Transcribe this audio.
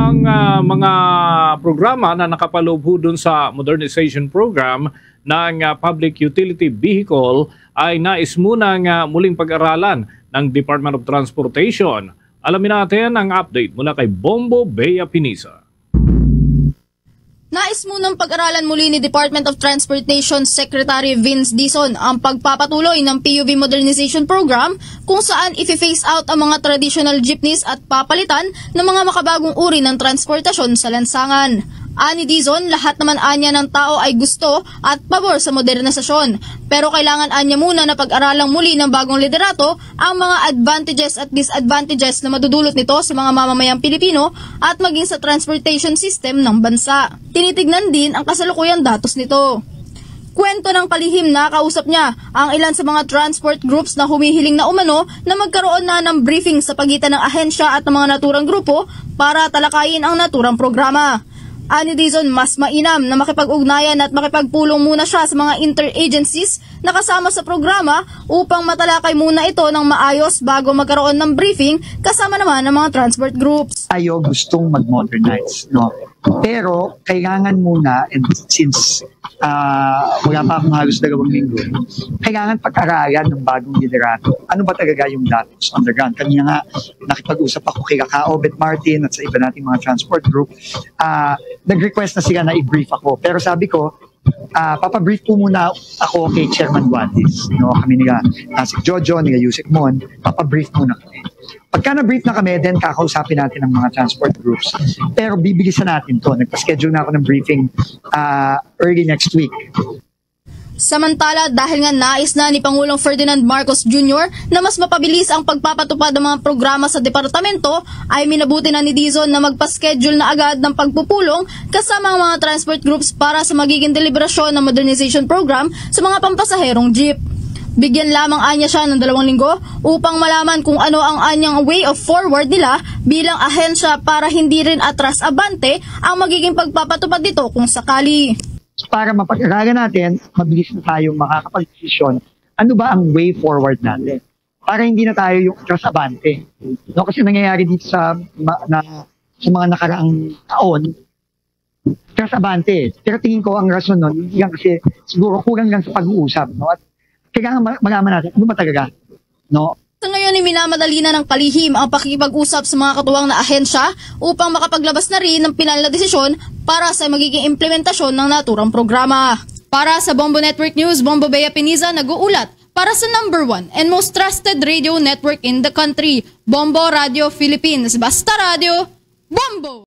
ang mga programa na nakapaloob ho dun sa modernization program ng public utility vehicle ay nais munang muling pag-aralan ng Department of Transportation. Alamin natin ang update mula kay Bombo Bea Pinisa. Nais munang pag-aralan muli ni Department of Transportation Secretary Vince Dizon ang pagpapatuloy ng PUV Modernization Program kung saan i-phase out ang mga traditional jeepneys at papalitan ng mga makabagong uri ng transportasyon sa lansangan. Ani Dizon, lahat naman anya ng tao ay gusto at pabor sa modernisasyon. Pero kailangan anya muna na pag-aralang muli ng bagong liderato ang mga advantages at disadvantages na madudulot nito sa mga mamamayang Pilipino at maging sa transportation system ng bansa. Tinitignan din ang kasalukuyang datos nito. Kwento ng kalihim na kausap niya ang ilan sa mga transport groups na humihiling na umano na magkaroon na ng briefing sa pagitan ng ahensya at ng mga naturang grupo para talakayin ang naturang programa. Ani Dizon, mas mainam na makipag-ugnayan at makipagpulong muna siya sa mga interagencies na kasama sa programa upang matalakay muna ito ng maayos bago magkaroon ng briefing kasama naman ng mga transport groups. Tayo gustong mag-modernize, no? Pero kailangan muna, and since wala pa akong halos 2 linggo, kailangan pag-aralan ng bagong liderato. Ano ba talaga yung datos on the ground? Kanina nga, nakipag-usap ako kay Obet Martin at sa iba nating mga transport group. Nag-request na sila na i-brief ako. Pero sabi ko, papabrief po muna ako kay Chairman Guadis. No, kami nila si Jojo, nila Yusek Mon, papabrief muna kami. Pagka na-brief na kami, then kakausapin natin ang mga transport groups. Pero bibilisan natin to. Nagpa-schedule na ako ng briefing early next week. Samantala, dahil nga nais na ni Pangulong Ferdinand Marcos Jr. na mas mapabilis ang pagpapatupad ng mga programa sa departamento, ay minabuti na ni Dizon na magpa-schedule na agad ng pagpupulong kasama ang mga transport groups para sa magiging deliberasyon ng modernization program sa mga pampasaherong jeep. Bigyan lamang anya siya ng 2 linggo upang malaman kung ano ang anyang way of forward nila bilang ahensya para hindi rin atras abante ang magiging pagpapatupad nito kung sakali. Para mapag-aralan natin, mabilis na tayong makakapag-desisyon, ano ba ang way forward natin? Para hindi na tayo yung atras abante. No, kasi nangyayari dito sa mga nakaraang taon, atras abante. Pero tingin ko ang rason nun, hindi lang kasi siguro kulang lang sa pag-uusap. No? At kailangan malaman natin, ano ba talaga? No? Sa ngayon, minamadali na ng kalihim ang pakikipag-usap sa mga katuwang na ahensya upang makapaglabas na rin ng pinal na desisyon para sa magiging implementasyon ng naturang programa. Para sa Bombo Network News, Bombo Bea Pinisa nag-uulat para sa #1 and most trusted radio network in the country, Bombo Radio Philippines. Basta Radio, Bombo!